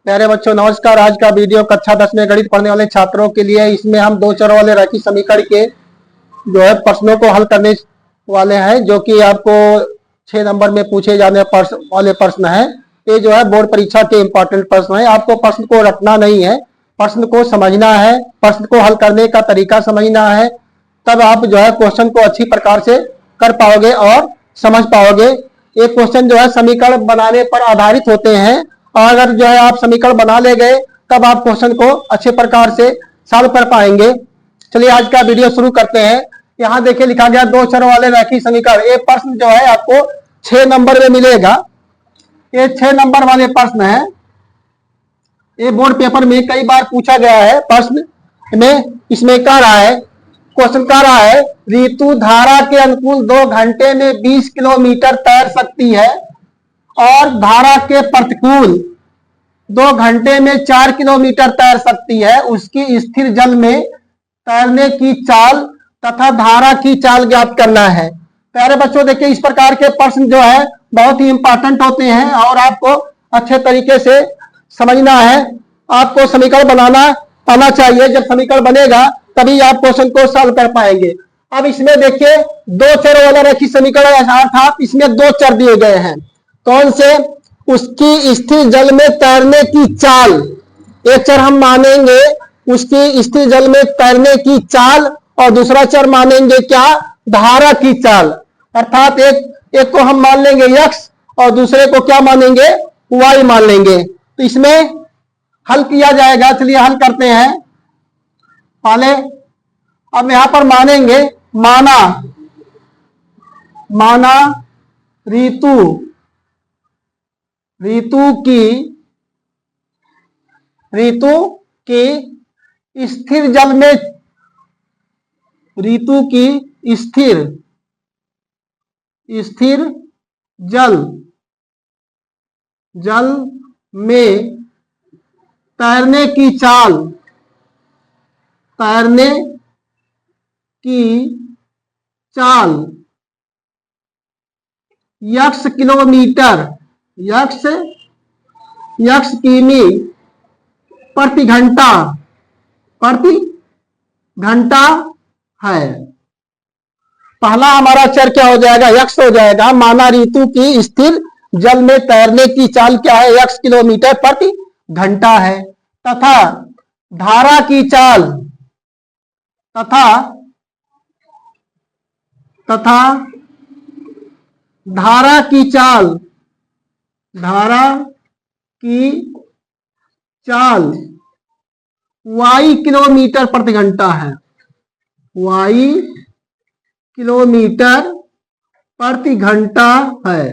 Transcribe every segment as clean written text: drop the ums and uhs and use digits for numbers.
प्यारे बच्चों नमस्कार। आज का वीडियो कक्षा 10 में गणित पढ़ने वाले छात्रों के लिए। इसमें हम दो चरों वाले रैखिक समीकरण के जो है प्रश्नों को हल करने वाले हैं, जो कि आपको 6 नंबर में पूछे जाने वाले प्रश्न है। ये जो है बोर्ड परीक्षा के इंपॉर्टेंट प्रश्न है। आपको प्रश्न को रटना नहीं है, प्रश्न को समझना है, प्रश्न को हल करने का तरीका समझना है, तब आप जो है क्वेश्चन को अच्छी प्रकार से कर पाओगे और समझ पाओगे। ये क्वेश्चन जो है समीकरण बनाने पर आधारित होते हैं, और अगर जो है आप समीकरण बना ले गए तब आप क्वेश्चन को अच्छे प्रकार से सॉल्व कर पाएंगे। चलिए आज का वीडियो शुरू करते हैं। यहाँ देखिए लिखा गया दो चरों वाले रैखिक समीकरण। ये प्रश्न जो है आपको 6 नंबर में मिलेगा। ये 6 नंबर वाले प्रश्न है। ये बोर्ड पेपर में कई बार पूछा गया है प्रश्न में। इसमें कह रहा है, क्वेश्चन कह रहा है, ऋतु धारा के अनुकूल 2 घंटे में 20 किलोमीटर तैर सकती है और धारा के प्रतिकूल 2 घंटे में 4 किलोमीटर तैर सकती है। उसकी स्थिर जल में तैरने की चाल तथा धारा की चाल ज्ञात करना है। प्यारे बच्चों देखिए, इस प्रकार के प्रश्न जो है बहुत ही इंपॉर्टेंट होते हैं और आपको अच्छे तरीके से समझना है। आपको समीकरण बनाना आना चाहिए। जब समीकरण बनेगा तभी आप क्वेश्चन को सॉल्व कर पाएंगे। अब इसमें देखिए दो चर वाला रैखिक समीकरण अर्थात इसमें 2 चर दिए गए हैं। कौन से? उसकी स्थिर जल में तैरने की चाल, एक चर हम मानेंगे उसकी स्थिर जल में तैरने की चाल, और दूसरा चर मानेंगे क्या? धारा की चाल। अर्थात एक को हम मान लेंगे x और दूसरे को क्या मानेंगे? y मान लेंगे। तो इसमें हल किया जाएगा। चलिए हल करते हैं पहले। अब यहां पर मानेंगे, माना ऋतु की स्थिर जल में, ऋतु की स्थिर जल में तैरने की चाल x किलोमीटर, x किमी प्रति घंटा है। पहला हमारा चर क्या हो जाएगा? x हो जाएगा। माना ऋतु की स्थिर जल में तैरने की चाल क्या है? x किलोमीटर प्रति घंटा है। तथा धारा की चाल, धारा की चाल y किलोमीटर प्रति घंटा है। y किलोमीटर प्रति घंटा है।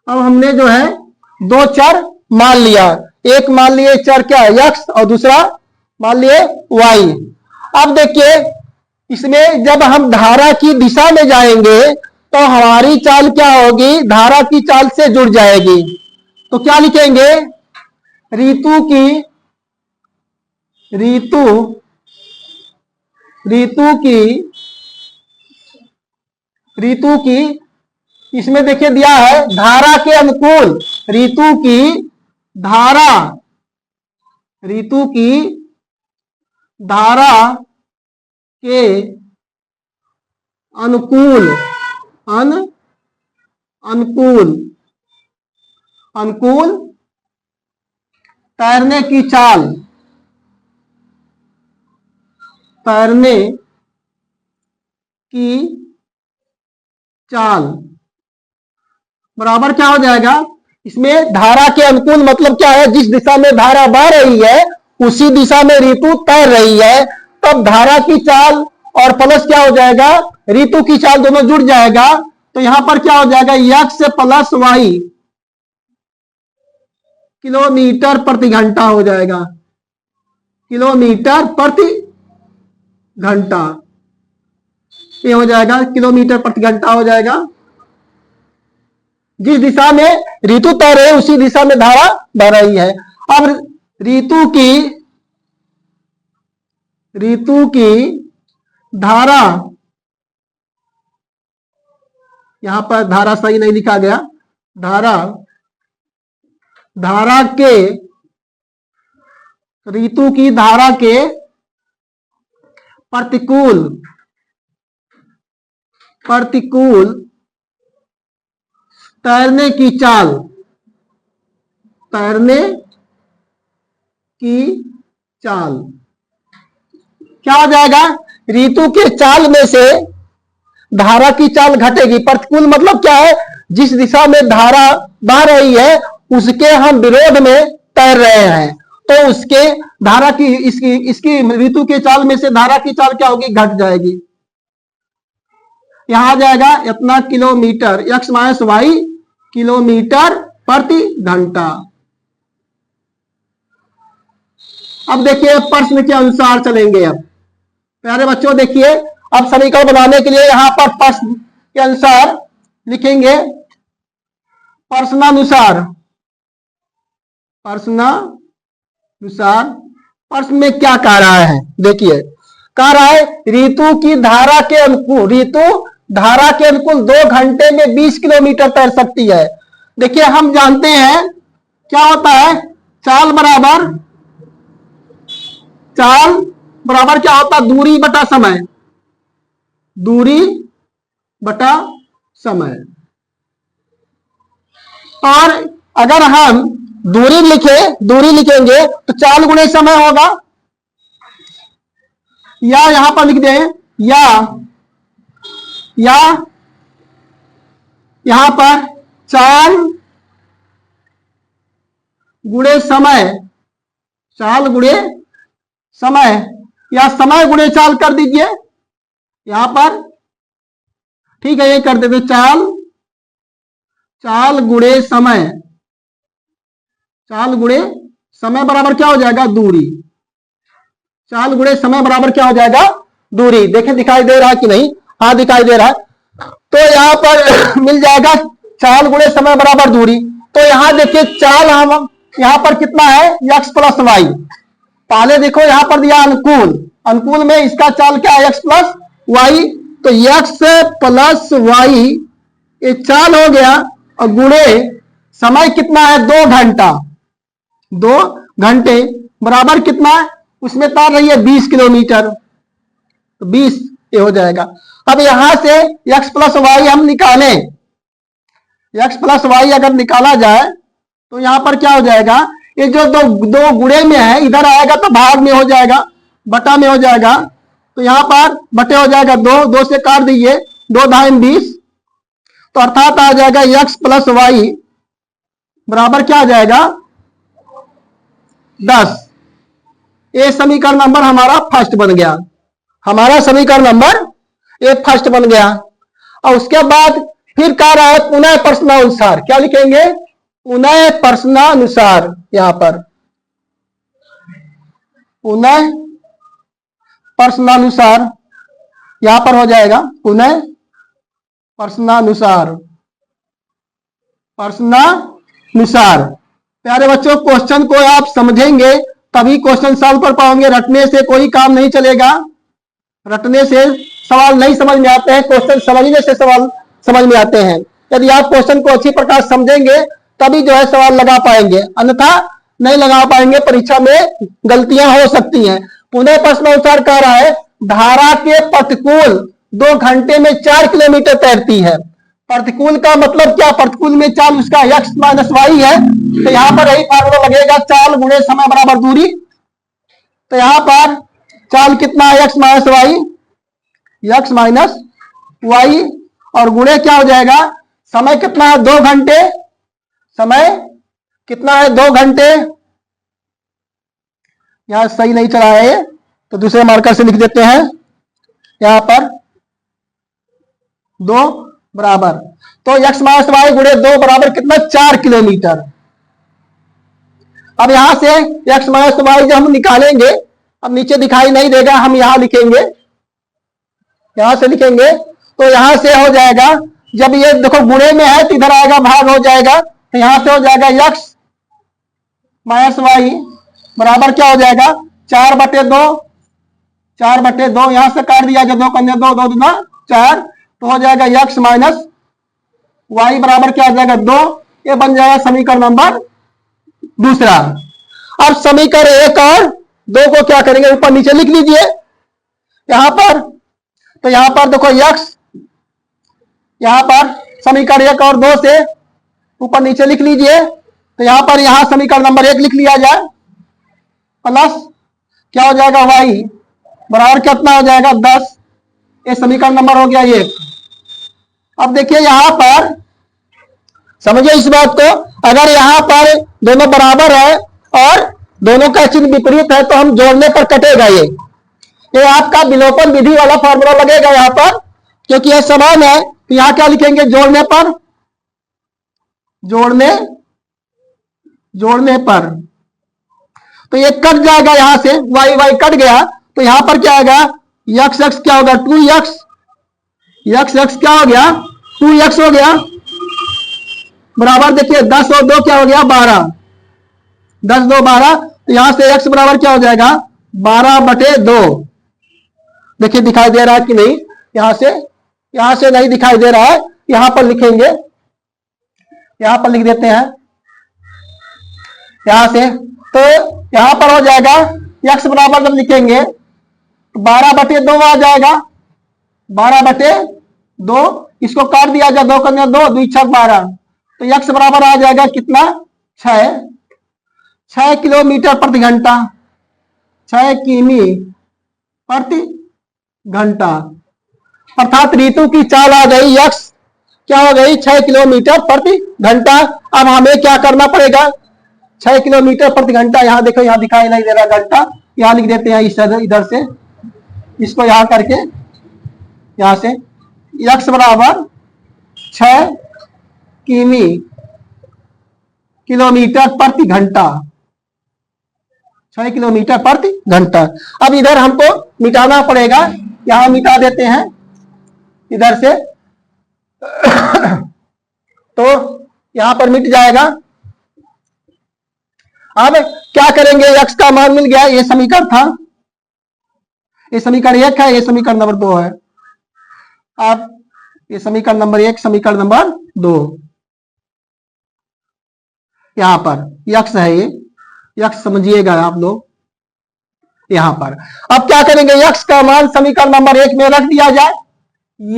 अब हमने जो है 2 चर मान लिया। एक मान लिए चर क्या है? x, और दूसरा मान लिए y। अब देखिए इसमें जब हम धारा की दिशा में जाएंगे तो हमारी चाल क्या होगी? धारा की चाल से जुड़ जाएगी। तो क्या लिखेंगे? ऋतु की इसमें देखिए दिया है धारा के अनुकूल, ऋतु की धारा के अनुकूल तैरने की चाल बराबर क्या हो जाएगा? इसमें धारा के अनुकूल मतलब क्या है? जिस दिशा में धारा बह रही है उसी दिशा में ऋतु तैर रही है। तब धारा की चाल और प्लस क्या हो जाएगा? ऋतु की चाल दोनों जुड़ जाएगा। तो यहां पर क्या हो जाएगा? x प्लस y किलोमीटर प्रति घंटा हो जाएगा। किलोमीटर प्रति घंटा ये हो जाएगा, किलोमीटर प्रति घंटा हो जाएगा। जिस दिशा में ऋतु तैर रही है उसी दिशा में धारा बह रही है। अब ऋतु की धारा, यहां पर धारा सही नहीं लिखा गया, धारा धारा के ऋतु की धारा के प्रतिकूल तैरने की चाल क्या हो जाएगा? ऋतु के चाल में से धारा की चाल घटेगी। प्रतिकूल मतलब क्या है? जिस दिशा में धारा बह रही है उसके हम विरोध में तैर रहे हैं, तो उसके धारा की इसकी ऋतु के चाल में से धारा की चाल क्या होगी? घट जाएगी। यहां आ जाएगा इतना kilometre, x minus y kilometre प्रति घंटा। अब देखिए प्रश्न के अनुसार चलेंगे। अब प्यारे बच्चों देखिए, अब समीकरण बनाने के लिए यहां पर प्रश्न के अनुसार लिखेंगे। प्रश्नानुसार प्रश्न में क्या कह रहा है? देखिए कह रहा है ऋतु की धारा के अनुकूल, ऋतु धारा के अनुकूल 2 घंटे में 20 किलोमीटर तैर सकती है। देखिए हम जानते हैं क्या होता है, चाल बराबर क्या होता है? दूरी बटा समय, दूरी बटा समय। और अगर हम दूरी लिखेंगे तो चाल गुणे समय होगा, या यहां पर लिख दें या यहां पर चाल गुणे समय, या समय गुणे चाल कर दीजिए यहां पर। ठीक है, ये कर देते चाल गुणे समय बराबर क्या हो जाएगा? दूरी। चाल गुणे समय बराबर क्या हो जाएगा? दूरी। देखें दिखाई दे रहा है कि नहीं? हाँ दिखाई दे रहा है। तो यहां पर मिल जाएगा चाल गुणे समय बराबर दूरी। तो यहां देखिए चाल हम यहां पर कितना है? x plus y. पहले देखो यहां पर दिया अनुकूल में इसका चाल क्या है? x plus y. तो x प्लस वाई ये चाल हो गया, और गुणे समय कितना है? 2 घंटा। 2 घंटे बराबर कितना है? उसमें तार रही है 20 किलोमीटर, तो 20 ये हो जाएगा। अब यहां से x प्लस वाई हम निकालें, x प्लस वाई अगर निकाला जाए तो यहां पर क्या हो जाएगा? ये जो दो गुणे में है इधर आएगा तो भाग में हो जाएगा, बटा में हो जाएगा। तो यहां पर बटे हो जाएगा 2 से काट दीजिए, 2 धाम 20। तो अर्थात आ जाएगा x प्लस वाई बराबर क्या आ जाएगा? 10। ये समीकरण नंबर हमारा फर्स्ट बन गया, हमारा समीकरण नंबर ये फर्स्ट बन गया। और उसके बाद फिर कह रहा है पुनः प्रश्नानुसार। क्या लिखेंगे? पुनः प्रश्नानुसार। यहां पर पुनः प्रश्नानुसार यहां पर हो जाएगा पुनः प्रश्नानुसार। प्यारे बच्चों क्वेश्चन को आप समझेंगे तभी क्वेश्चन सॉल्व कर पाओगे, रटने से कोई काम नहीं चलेगा। रटने से सवाल नहीं समझ में आते हैं, क्वेश्चन समझने से सवाल समझ में आते हैं। यदि आप क्वेश्चन को अच्छी प्रकार समझेंगे तभी जो है सवाल लगा पाएंगे, अन्यथा नहीं लगा पाएंगे, परीक्षा में गलतियां हो सकती हैं। पुनः प्रश्नानुसार कह रहा है धारा के प्रतिकूल 2 घंटे में 4 किलोमीटर तैरती है। प्रतिकूल का मतलब क्या? प्रतिकूल में चाल उसका x माइनस वाई है, तो यहां पर यही फार्मूला लगेगा, चाल गुणे समय बराबर दूरी। तो यहां पर चाल कितना है? x माइनस वाई, और गुणे क्या हो जाएगा? समय कितना है? 2 घंटे। समय कितना है? 2 घंटे। यहां सही नहीं चला है तो दूसरे मार्कर से लिख देते हैं, यहां पर 2 बराबर, तो x माइनस वाई गुणे 2 बराबर कितना? 4 किलोमीटर। अब यहां से x माइनस वाई जब हम निकालेंगे, अब नीचे दिखाई नहीं देगा, हम यहां लिखेंगे, यहां से लिखेंगे। तो यहां से हो जाएगा, जब ये देखो गुणे में है तो इधर आएगा भाग हो जाएगा, तो यहां से हो जाएगा x माइनस वाई बराबर क्या हो जाएगा? 4/2। 4/2 यहां से काट दिया, जो 2 कन्या 2 2 दूना 4, तो हो जाएगा x माइनस वाई बराबर क्या हो जाएगा? 2। ये बन जाएगा समीकरण नंबर दूसरा। अब समीकरण 1 और 2 को क्या करेंगे, ऊपर नीचे लिख लीजिए यहां पर। तो यहां पर देखो x, यहां पर समीकरण 1 और 2 से ऊपर नीचे लिख लीजिए। तो यहां पर यहां समीकरण नंबर 1 लिख लिया जाए, प्लस क्या हो जाएगा y बराबर कितना हो जाएगा 10। ये समीकरण नंबर हो गया 1। अब देखिए यहां पर समझिए इस बात को, अगर यहां पर दोनों बराबर है और दोनों का चिन्ह विपरीत है तो हम जोड़ने पर कटेगा। ये आपका विलोपन विधि वाला फॉर्मूला लगेगा यहां पर, क्योंकि यह समान है। तो यहां क्या लिखेंगे, जोड़ने पर, जोड़ने पर तो ये कट जाएगा, यहां से वाई वाई कट गया। तो यहां पर क्या आएगा, यक्स एक्स क्या होगा 2x, यक्स एक्स क्या हो गया 2x हो गया, बराबर देखिए 10 और 2 क्या हो गया 12, 10 2 12। तो यहां से x बराबर क्या हो जाएगा 12/2। देखिए दिखाई दे रहा है कि नहीं, यहां से नहीं दिखाई दे रहा है, यहां पर लिखेंगे, यहां पर लिख देते हैं यहां से। तो यहां पर हो जाएगा x बराबर जब लिखेंगे 12/2 आ जाएगा, 12/2। इसको काट दिया जाए, 2 करने 2 2 6 12। तो x बराबर आ जाएगा कितना 6 किलोमीटर प्रति घंटा, 6 किमी प्रति घंटा। अर्थात ऋतु की चाल आ गई, x क्या हो गई 6 किलोमीटर प्रति घंटा। अब हमें क्या करना पड़ेगा, 6 किलोमीटर प्रति घंटा, यहां देखो यहां दिखाई नहीं दे रहा घंटा, यहां लिख देते हैं इधर से, इसको यहां करके यहां से x बराबर 6 किमी किलोमीटर प्रति घंटा, 6 किलोमीटर प्रति घंटा। अब इधर हमको मिटाना पड़ेगा, यहां मिटा देते हैं इधर से तो यहां पर मिट जाएगा। अब क्या करेंगे, x का मान मिल गया, ये समीकरण था, ये समीकरण 1 है, ये समीकरण नंबर 2 है। अब ये समीकरण नंबर 1, समीकरण नंबर 2, यहां पर x है, ये x समझिएगा आप लोग यहां पर। अब क्या करेंगे, x का मान समीकरण नंबर 1 में रख दिया जाए,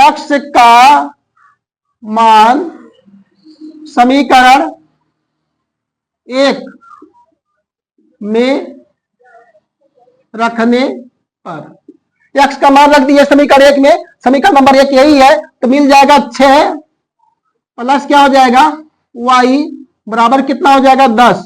x का मान समीकरण 1 में रखने पर, x का मान रख दिया समीकरण 1 में, समीकरण नंबर 1 यही है। तो मिल जाएगा 6 प्लस क्या हो जाएगा y बराबर कितना हो जाएगा 10।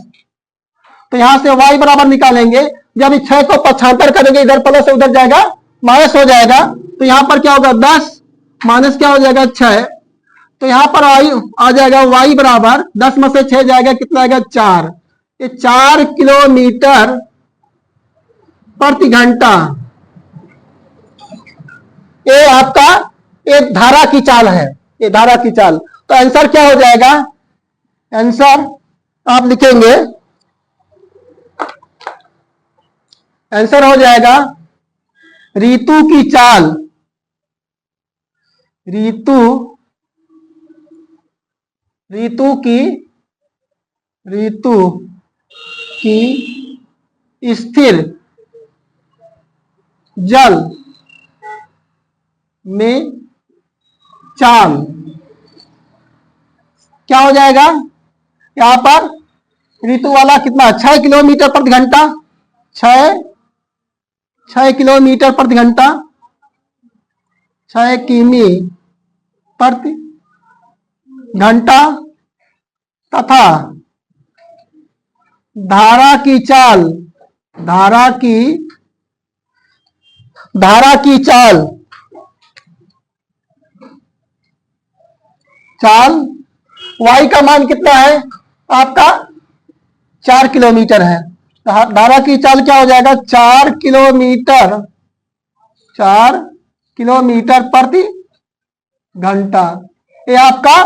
तो यहां से y बराबर निकालेंगे, जब 6 को पक्षांतर करेंगे इधर प्लस से उधर जाएगा माइनस हो जाएगा। तो यहां पर क्या होगा 10 माइनस क्या हो जाएगा 6। तो यहां पर आ जाएगा y बराबर 10 में से 6 जाएगा कितना आएगा 4। ये 4 किलोमीटर प्रति घंटा, ये आपका एक धारा की चाल है, ये धारा की चाल। तो आंसर क्या हो जाएगा, आंसर आप लिखेंगे, आंसर हो जाएगा ऋतु की चाल, ऋतु की स्थिर जल में चाल क्या हो जाएगा, यहां पर ऋतु वाला कितना 6 किलोमीटर प्रति घंटा, 6 किलोमीटर प्रति घंटा, 6 किमी प्रति घंटा, तथा धारा की चाल y का मान कितना है आपका 4 किलोमीटर है। धारा की चाल क्या हो जाएगा 4 किलोमीटर प्रति घंटा। ये आपका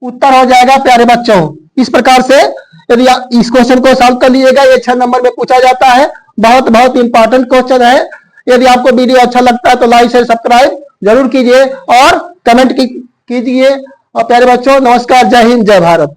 उत्तर हो जाएगा प्यारे बच्चों। इस प्रकार से यदि इस क्वेश्चन को सॉल्व कर लीजिएगा, ये 6 नंबर में पूछा जाता है, बहुत बहुत इंपॉर्टेंट क्वेश्चन है। यदि आपको वीडियो अच्छा लगता है तो लाइक शेयर सब्सक्राइब जरूर कीजिए और कमेंट कीजिए। और प्यारे बच्चों नमस्कार, जय हिंद, जय भारत।